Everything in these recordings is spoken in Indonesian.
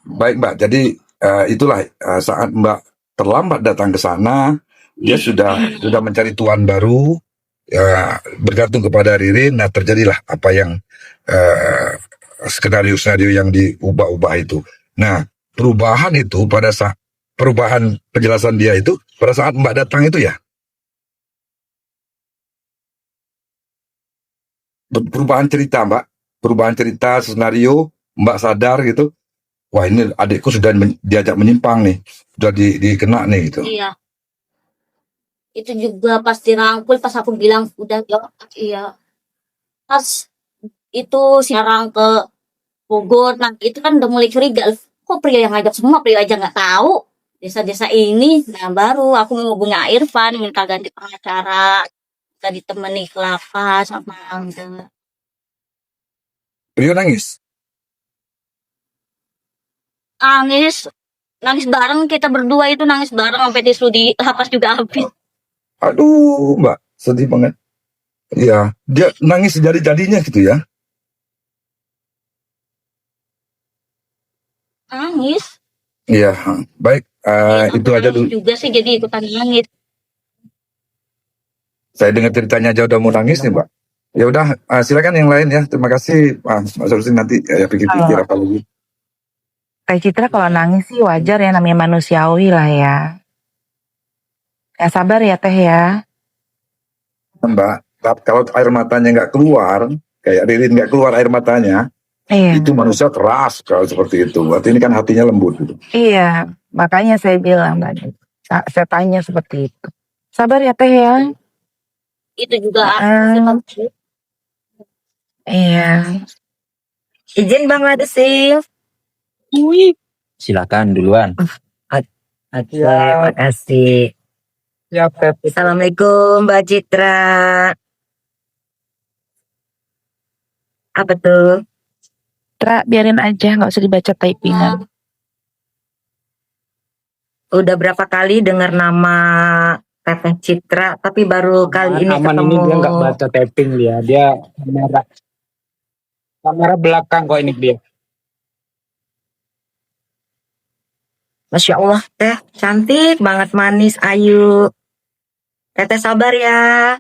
Baik Mbak, jadi itulah saat Mbak terlambat datang ke sana, dia sudah mencari tuan baru, ya, bergantung kepada Ririn. Nah terjadilah apa yang uh, skenario-skenario yang diubah-ubah itu. Nah perubahan itu pada saat perubahan penjelasan dia itu pada saat Mbak datang itu ya, perubahan cerita Mbak, perubahan cerita skenario Mbak sadar gitu. Wah ini adikku sudah diajak menyimpang nih, sudah dikena nih gitu. Iya, itu juga pas dirangkul, pas aku bilang udah ya, iya. Pas itu siarang ke Bogor, nah itu kan udah mulai curiga, kok pria yang ngajak semua pria aja nggak tahu desa-desa ini. Nah baru aku menghubungi Irfan minta ganti pengacara, minta ditemani kelapa sama Angga. Rio nangis. Nangis, nangis bareng kita berdua itu nangis bareng sampai tisu di lapas juga habis. Aduh Mbak, sedih banget. Iya, dia nangis jadi-jadinya gitu ya. Nangis. Iya, baik. Itu aja dulu. Juga sih jadi ikutan nangis. Saya dengar ceritanya aja udah mau nangis nih Mbak. Ya udah, silakan yang lain ya. Terima kasih Mbak Solusin, nanti ya pikir-pikir apa lagi. Teh Citra kalau nangis sih wajar ya, namanya manusiawi lah ya. Ya sabar ya Teh ya. Mbak, kalau air matanya nggak keluar, kayak Ririn nggak keluar air matanya, Iya. itu manusia keras kalau seperti itu. Berarti ini kan hatinya lembut gitu. Iya, makanya saya bilang tadi. Saya tanya seperti itu. Sabar ya Teh ya. Itu juga Iya. Izin Bang Ladesif. Silakan duluan. Oke, makasih. Ya, Assalamualaikum Mbak Citra. Apa tuh? Citra, biarin aja, nggak usah dibaca typingan. Udah berapa kali dengar nama Teteh Citra, tapi baru kali ini Aman ketemu. ini dia nggak baca tapping dia kamera belakang kok ini dia. Masya Allah, Teh cantik banget, manis, ayu. Teteh sabar ya.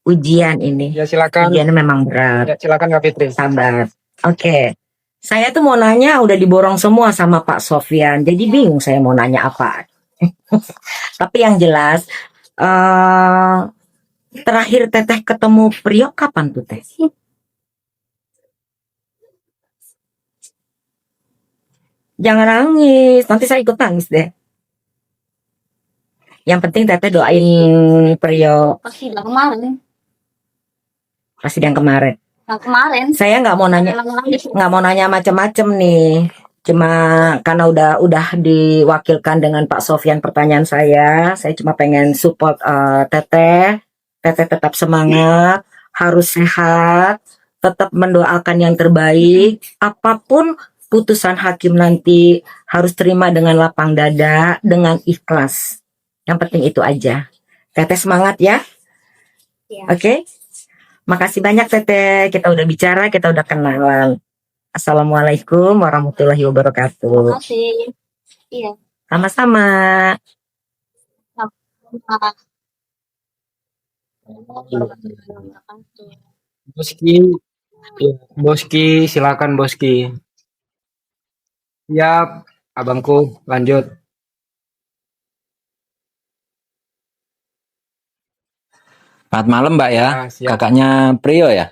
Ujian ini. Ya silakan. Ujiannya memang berat. Ya silakan Kak Fitri. Sabar. Oke. Saya tuh mau nanya udah diborong semua sama Pak Sofyan. Jadi bingung saya mau nanya apa. Tapi yang jelas terakhir Teteh ketemu Priok kapan tuh Teh? Jangan nangis, nanti saya ikut nangis deh. Yang penting Teteh doain Priok. pasti udah kemarin. Pasti yang kemarin. Yang kemarin. Saya nggak mau nanya macam-macam nih. Cuma karena udah diwakilkan dengan Pak Sofyan pertanyaan saya cuma pengen support Teteh. Teteh tetap semangat, harus sehat, tetap mendoakan yang terbaik. Apapun putusan hakim nanti harus terima dengan lapang dada, dengan ikhlas. Yang penting itu aja. Teteh semangat ya. Ya. Oke. Makasih banyak Teteh. Kita udah bicara, kita udah kenalan. Assalamualaikum warahmatullahi wabarakatuh. Terima kasih. Iya. Sama-sama. Boski. Ya, Boski, silakan Boski. Ya, abangku lanjut. Selamat malam Mbak ya, siap. kakaknya Prio ya.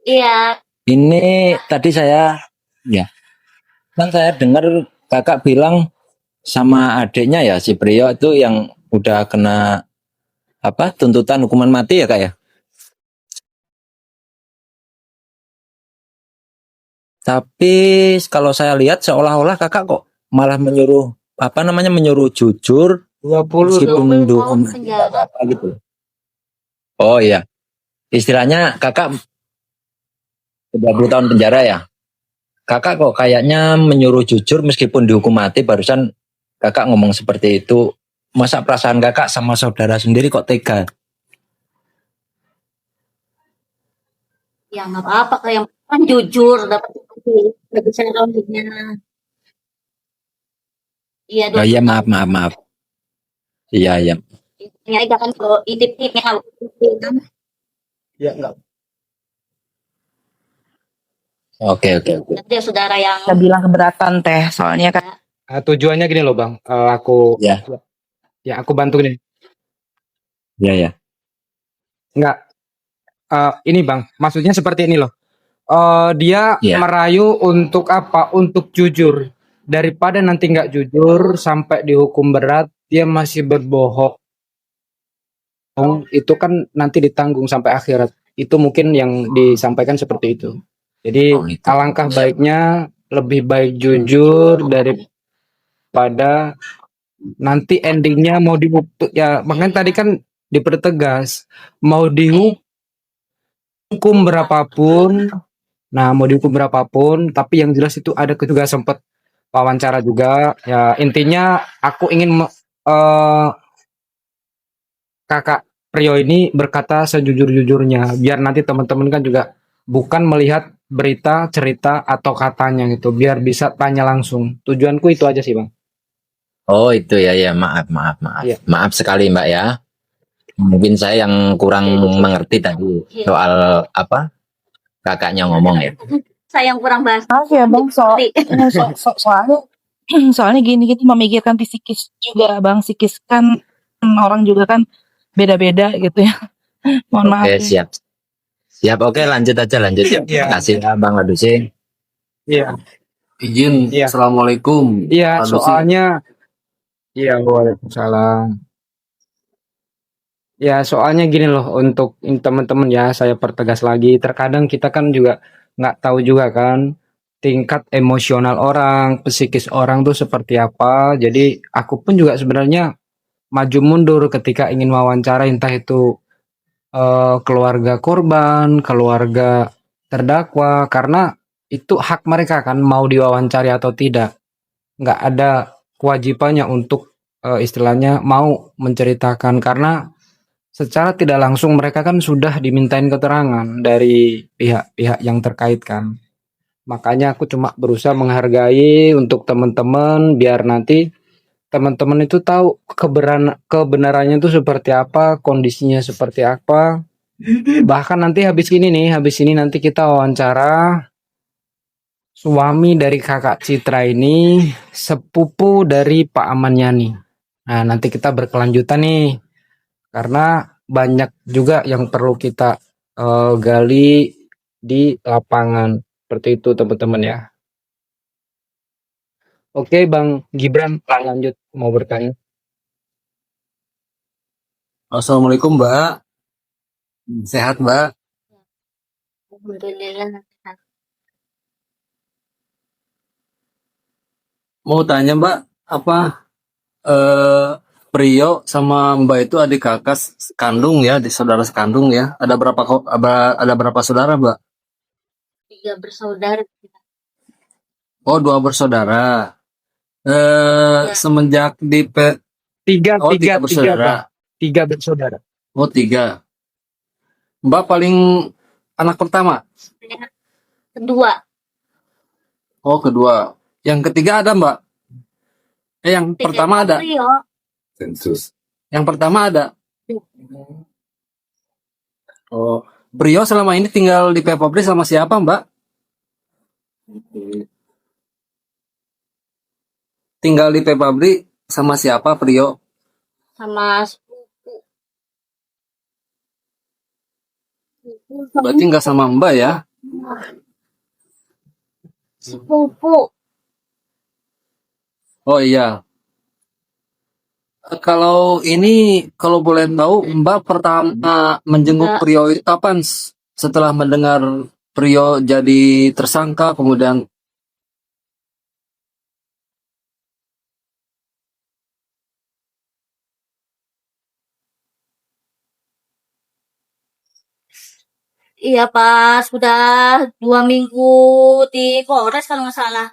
Iya. Ini tadi saya kan saya dengar kakak bilang sama adiknya ya si Prio itu yang udah kena tuntutan hukuman mati ya kak ya. Tapi kalau saya lihat seolah-olah kakak kok malah menyuruh menyuruh jujur 20 meskipun mendukung apa gitu. Oh iya, istilahnya kakak 30 tahun penjara ya. Kakak kok kayaknya menyuruh jujur meskipun dihukum mati. Barusan kakak ngomong seperti itu. Masa perasaan kakak sama saudara sendiri kok tega? Ya nggak apa-apa, yang kan jujur dapat bagi saya rohnya. Iya, Oh iya, maaf, maaf, maaf. Iya, iya. Ya, iya kan kalau intip-intipnya kalau kan Ya, enggak. Oke, oke, oke. nanti ada saudara yang Saya bilang keberatan teh, soalnya kan Tujuannya gini loh bang, aku Ya, ya aku bantu nih. ya, ya. Enggak, ini bang, maksudnya seperti ini loh. Dia Ya. merayu untuk apa? Untuk jujur. Daripada nanti nggak jujur sampai dihukum berat, dia masih berbohong. Itu kan nanti ditanggung sampai akhirat. Itu mungkin yang disampaikan seperti itu. Jadi Oh, itu. alangkah baiknya lebih baik jujur daripada nanti endingnya mau dihukum. Ya makanya tadi kan dipertegas mau dihukum berapapun. Nah, mau dihukum berapapun, tapi yang jelas itu ada juga sempat wawancara juga. Ya, intinya aku ingin Kakak Prio ini berkata sejujur-jujurnya, biar nanti teman-teman kan juga bukan melihat berita, cerita atau katanya gitu, biar bisa tanya langsung. Tujuanku itu aja sih, Bang. Oh, itu ya, ya. Maaf, maaf, maaf. Iya. Maaf sekali, Mbak ya. Mungkin saya yang kurang mengerti tadi soal apa kakaknya ngomong ya. saya yang kurang bahas. Maaf ya bang, soalnya soalnya gini kita memikirkan psikis juga bang, psikis kan orang juga kan beda-beda gitu ya. Mohon maaf Oke, ya. siap. Siap, oke, lanjut aja, lanjut. Iya. Terima kasih ya, Bang Ladusi. Iya. Izin, Iya. Assalamualaikum. Iya, Pak Dosi. soalnya iya, Waalaikumsalam. Ya, soalnya gini loh, untuk teman-teman ya, saya pertegas lagi. Terkadang kita kan juga nggak tahu juga kan tingkat emosional orang, psikis orang tuh seperti apa. Jadi aku pun juga sebenarnya maju mundur ketika ingin wawancara entah itu keluarga korban, keluarga terdakwa, karena itu hak mereka kan mau diwawancari atau tidak. Nggak ada kewajibannya untuk istilahnya mau menceritakan karena secara tidak langsung mereka kan sudah dimintain keterangan dari pihak-pihak yang terkait kan. Makanya aku cuma berusaha menghargai untuk teman-teman biar nanti teman-teman itu tahu kebenarannya itu seperti apa, kondisinya seperti apa. Bahkan nanti habis ini nanti kita wawancara suami dari kakak Citra ini, sepupu dari Pak Aman Yani. Nah, nanti kita berkelanjutan nih karena banyak juga yang perlu kita gali di lapangan seperti itu teman-teman ya. Oke Bang Gibran, lanjut mau bertanya. Assalamualaikum Mbak. Sehat Mbak? Alhamdulillah. Mau tanya Mbak, apa eh Prio sama Mbak itu adik kakak kandung ya, di saudara sekandung ya? Ada berapa saudara Mbak? 3 bersaudara. Oh, 2 bersaudara. Ya. Semenjak Tiga tiga bersaudara. Bang. 3 bersaudara. Oh, 3. Mbak paling anak pertama? Kedua. Oh, kedua. Yang ketiga ada Mbak? Yang pertama ada? Prio. Sensus. Yang pertama ada? Oh, Prio selama ini tinggal di Pepabri sama siapa Mbak? Tinggal di Pepabri sama siapa Prio? Sama Berarti nggak sama Mbak ya? sepupu. Oh iya. Kalau boleh tahu, Mbak pertama menjenguk Prio itu kapan? Setelah mendengar Prio jadi tersangka, kemudian Iya pas sudah 2 minggu di Polres kalau nggak salah.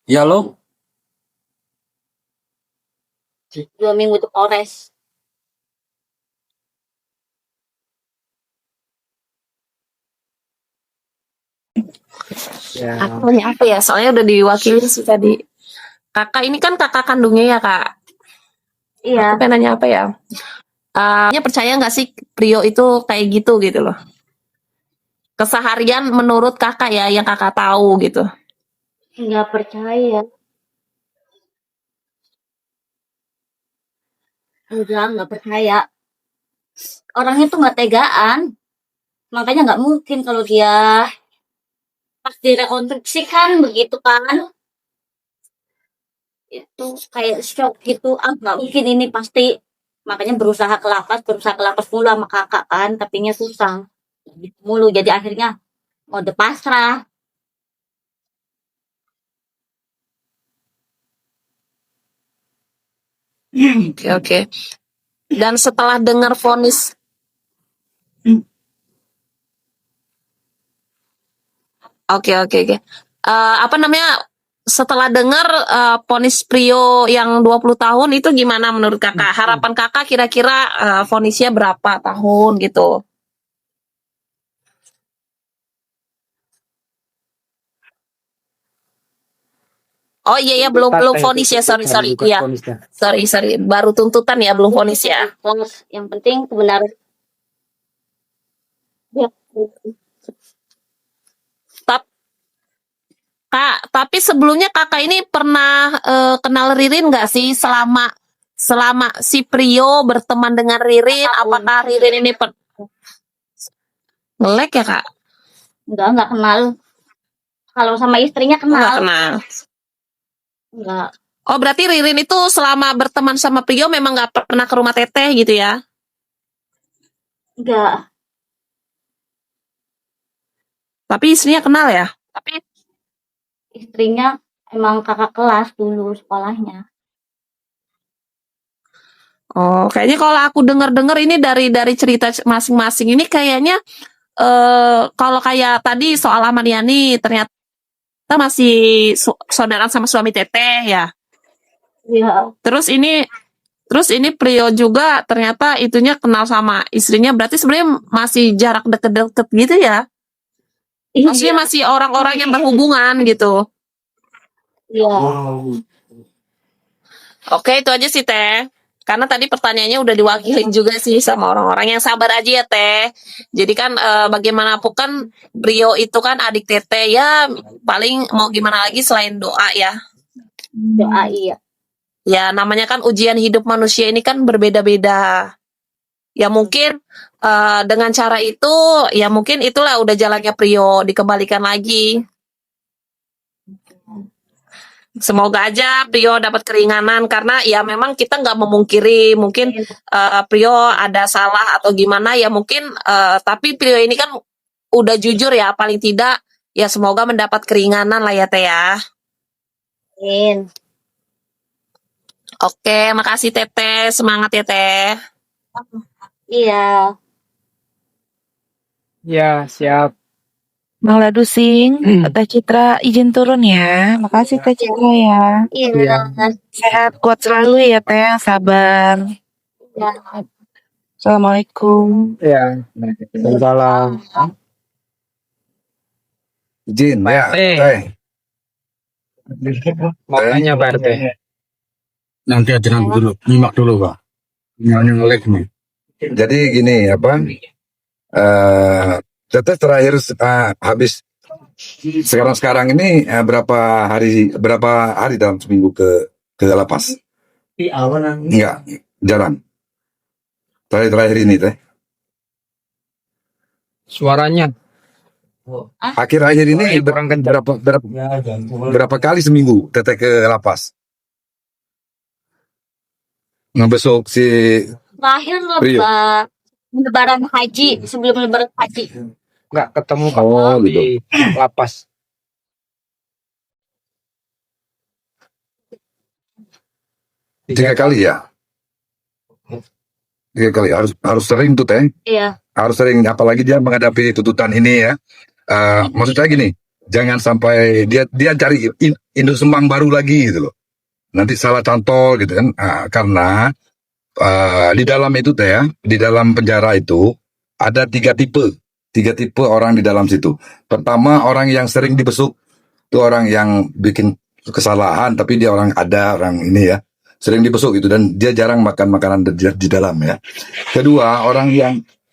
ya lo, 2 minggu di Polres. Ya. Aku nanya apa ya? Soalnya udah diwakili sih tadi. Kakak ini kan kakak kandungnya ya kak. Iya. Aku pengen nanya apa ya? Percaya nggak sih Prio itu kayak gitu loh? Keseharian menurut kakak ya, yang kakak tahu gitu. Nggak percaya. Nggak percaya. Orangnya tuh nggak tegaan. Makanya nggak mungkin kalau dia pas direkonstruksi kan begitu kan. Itu kayak shock gitu. Nggak mungkin ini pasti. Makanya berusaha ke lapas mulu sama kakak kan. Tapinya susah. Gitu mulu. Jadi akhirnya mode pasrah. Oke. Dan setelah dengar vonis, oke. Apa namanya? Setelah dengar vonis Prio yang 20 tahun itu gimana menurut kakak? Harapan kakak kira-kira vonisnya berapa tahun gitu? Oh iya ya, belum vonis ya, sorry Bukan iya. vonisnya. Sorry, baru tuntutan ya, belum vonis ya. Yang penting kebenaran. Ya. Kak, tapi sebelumnya kakak ini pernah kenal Ririn nggak sih selama si Prio berteman dengan Ririn? Apakah Ririn ini ngelek ya kak? Enggak kenal. Kalau sama istrinya Nggak kenal. kenal. Enggak. Oh berarti Ririn itu selama berteman sama Prio memang nggak pernah ke rumah Teteh gitu ya? Enggak. Tapi istrinya kenal ya? Tapi Istrinya emang kakak kelas dulu sekolahnya. oh kayaknya kalau aku dengar-dengar ini dari cerita masing-masing ini kayaknya kalau kayak tadi soal Amaniani ternyata masih saudaraan sama suami Teteh ya. Iya. Terus ini Prio juga ternyata itunya kenal sama istrinya, berarti sebenarnya masih jarak deket-deket gitu ya? Maksudnya masih orang-orang yang berhubungan gitu. Iya. Oke, itu aja sih Teh. Karena tadi pertanyaannya udah diwakilin juga sih sama orang-orang, yang sabar aja ya Teh. Jadi kan bagaimanapun kan Prio itu kan adik Teteh ya, paling mau gimana lagi selain doa ya. Doa iya. Ya namanya kan ujian hidup manusia ini kan berbeda-beda. Ya mungkin dengan cara itu, ya mungkin itulah udah jalannya Prio, dikembalikan lagi. Semoga aja Prio dapat keringanan, karena ya memang kita nggak memungkiri mungkin Prio ada salah atau gimana ya mungkin, tapi Prio ini kan udah jujur ya, paling tidak ya semoga mendapat keringanan lah ya Teh ya. Amin. Oke, makasih Teteh, semangat ya Teh. Iya. Ya, siap. Bang Ladusing, Teh Citra izin turun ya. Makasih Teh Citra ya. Iya. Sehat, kuat selalu ya Teh, sabar. Iya. Assalamualaikum. Ya. Salam. Izin ya, Teh. Teh. Mau tanya Pak RT. Nanti ajaran dulu, nyimak dulu Pak. Ngelek nih. Jadi gini apa? Teteh terakhir habis sekarang ini berapa hari dalam seminggu ke lapas? Enggak, jarang. Terakhir ini Teh. Suaranya Akhir-akhir ini kurang kencang. berapa kali seminggu Teteh ke lapas? Ngebesok si Terakhir Prio. lebaran haji, sebelum lebaran haji. Nggak ketemu Oh, Kakak di lapas. tiga kali ya? 3 kali, harus sering tuh Teh. Iya. Harus sering, apalagi dia menghadapi tuntutan ini ya. Maksud saya gini, jangan sampai dia cari induk sembang baru lagi gitu loh. Nanti salah cantol gitu kan. Karena di dalam itu Teh ya, di dalam penjara itu ada 3 tipe Tiga tipe orang di dalam situ. Pertama, orang yang sering dibesuk. Itu orang yang bikin kesalahan, tapi dia orang ini ya. Sering dibesuk itu, dan dia jarang makan makanan di dalam ya. Kedua, orang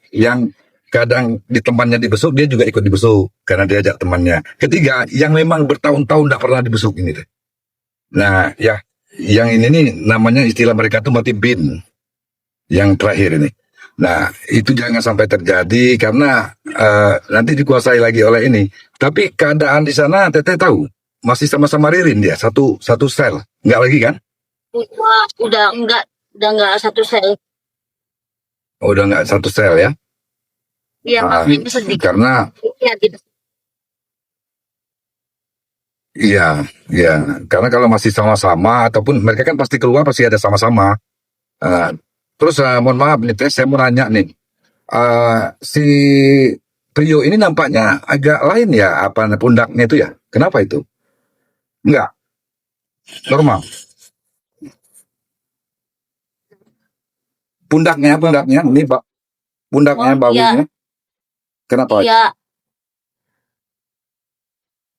yang kadang di temannya dibesuk, dia juga ikut dibesuk karena diajak temannya. Ketiga, yang memang bertahun-tahun tidak pernah dibesuk ini teh. Nah, ya, yang ini nih namanya istilah mereka tuh mati bin. Yang terakhir ini. Nah, itu jangan sampai terjadi karena nanti dikuasai lagi oleh ini. Tapi keadaan di sana Teteh tahu, masih sama-sama Ririn dia, satu sel. Enggak lagi kan? Udah enggak satu sel. Oh, udah enggak satu sel ya? Iya, Ah, makanya sedikit. karena Iya, gitu. iya, karena kalau masih sama-sama ataupun mereka kan pasti keluar pasti ada sama-sama. Eh, terus mohon maaf nih Teh, saya mau nanya nih. Si Prio ini nampaknya agak lain ya, apa pundaknya itu ya? Kenapa itu? Enggak, normal. Pundaknya ini Pak. Pundaknya Oh, iya, bahunya. Kenapa? iya.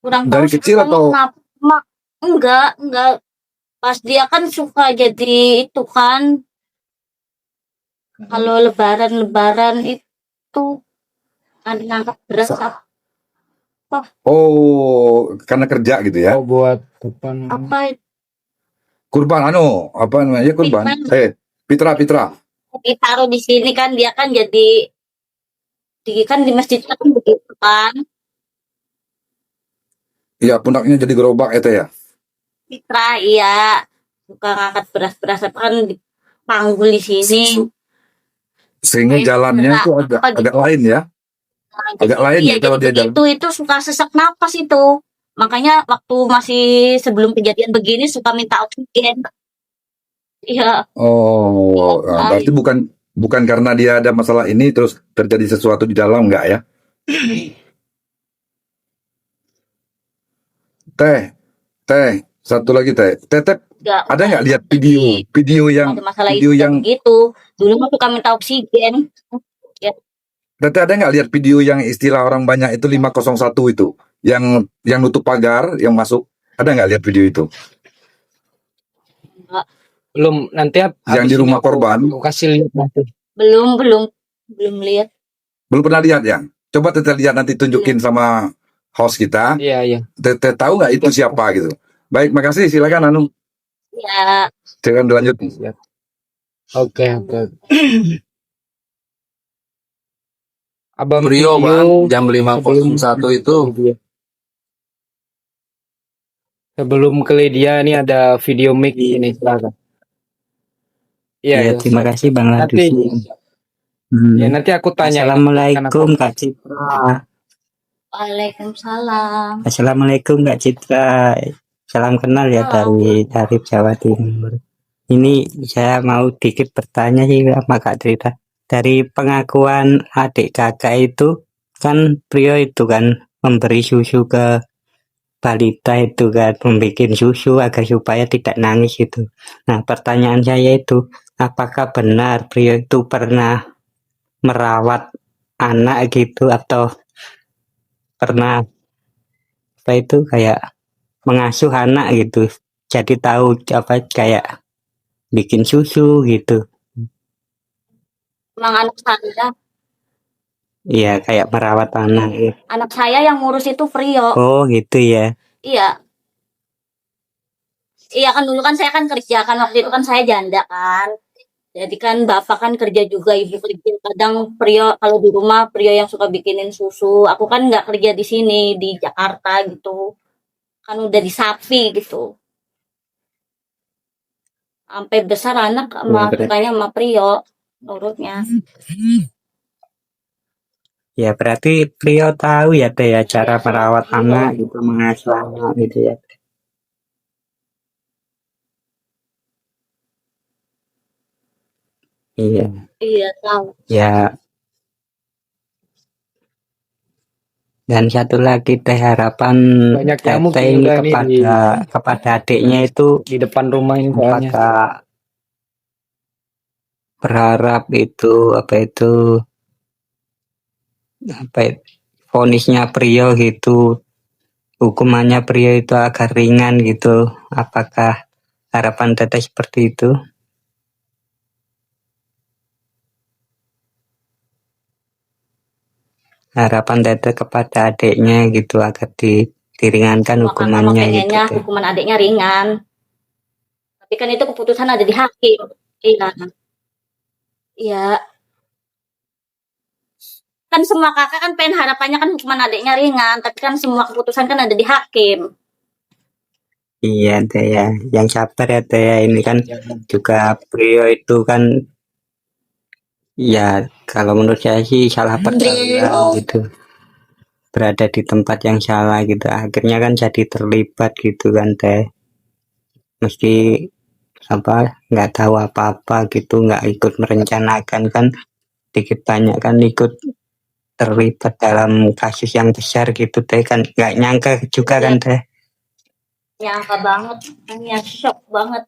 Kurang tahu Dari sih kecil kamu atau kenapa. Enggak. Pas dia kan suka jadi itu kan, kalau lebaran itu ada ngangkat beras sa- apa oh, karena kerja gitu ya? Oh, buat depan. apa Kurban apa namanya kurban? itu Pitra. ditaruh di sini kan, dia kan jadi kan di masjid kan begitu kan, Iya, pundaknya jadi gerobak itu ya. Fitra, iya, suka ngangkat beras-beras apa kan dipanggul di sini. Sehingga Kayak jalannya gerak itu agak apa gitu. lain ya. Agak lain Iya, ya kalau jadi dia jalan. itu suka sesak napas itu. Makanya waktu masih sebelum kejadian begini suka minta oksigen. Iya, Oh, berarti baik. bukan karena dia ada masalah ini terus terjadi sesuatu di dalam enggak ya? Teh, satu lagi Teh. Tetep Enggak, ada nggak lihat jadi video yang ada masalah video itu yang begitu. Dulu mah suka minta oksigen. Ya, Teteh ada nggak lihat video yang istilah orang banyak itu 501 itu yang nutup pagar yang masuk? Ada nggak lihat video itu? enggak. Belum, nanti Yang habis di ini rumah aku korban kasih lihat nanti. Belum lihat. belum pernah lihat ya? Coba Teteh lihat nanti tunjukin sama host kita. Iya. Teteh tahu nggak itu siapa gitu? Baik, makasih. Silakan Anu. Ya, Silakan dilanjut. Siap. Oke. Abang Prio Prio, Bang, jam 5.01 itu. sebelum ke Lydia ini ada video mic ini, silakan. Iya, Terima kasih Bang nanti Ladusi. nanti aku tanya. Assalamualaikum Kak Citra. Waalaikumsalam. Assalamualaikum Kak Citra. Salam kenal ya dari Jawa Timur. Ini saya mau dikit bertanya sih sama Kak Citra. Dari pengakuan adik kakak itu kan Prio itu kan memberi susu ke balita itu kan, membuat susu agar supaya tidak nangis itu. Nah, pertanyaan saya itu, apakah benar Prio itu pernah merawat anak gitu atau pernah apa itu kayak mengasuh anak gitu, jadi tahu apa kayak bikin susu gitu. Emang anak saya, Iya, kayak merawat anak gitu. anak saya yang ngurus itu Prio. Oh gitu ya. Iya. Iya kan dulu kan saya kan kerja kan, waktu itu kan saya janda kan. Jadi kan bapak kan kerja juga, ibu kerja. Kadang Prio kalau di rumah Prio yang suka bikinin susu. Aku kan nggak kerja di sini di Jakarta gitu. Kan udah di Sapi gitu. Sampai besar anak sama sukanya sama Prio nurutnya. Ya berarti Prio tahu ya Teh ya cara merawat anak gitu, mengasuh anak gitu ya. Iya. Iya tahu. Ya. Dan satu lagi Teh, harapan Banyak tamu Teteh ini juga nih kepada adiknya itu di depan rumah ini soalnya. apakah berharap itu apa itu apa ya, vonisnya Prio gitu, hukumannya Prio itu agak ringan gitu. Apakah harapan Teteh seperti itu? Harapan Teteh kepada adiknya gitu agar diringankan Sama-sama hukumannya gitu pengennya Teh. hukuman adiknya ringan. Tapi kan itu keputusan ada di hakim. Iya. Iya. Kan semua kakak kan pengen harapannya kan hukuman adiknya ringan. Tapi kan semua keputusan kan ada di hakim. Iya Teh ya, yang sabar ya Teh ya. Ini kan juga Prio itu kan ya kalau menurut saya sih salah pergaulan gitu. Berada di tempat yang salah gitu. Akhirnya kan jadi terlibat gitu kan Teh. Mesti apa nggak tahu apa-apa gitu, nggak ikut merencanakan kan, dikit banyak kan ikut terlibat dalam kasus yang besar gitu Teh, kan nggak nyangka juga kan Teh. Nyangka banget. Hanya shock banget.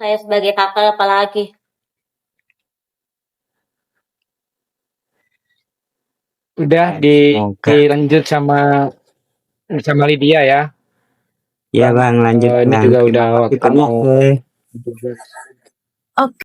Saya sebagai kakak apalagi. Udah Semoga dilanjut sama Lydia ya. ya Bang, lanjut Ini Bang, juga terima udah kasih waktu banyak mau Teh. Oke.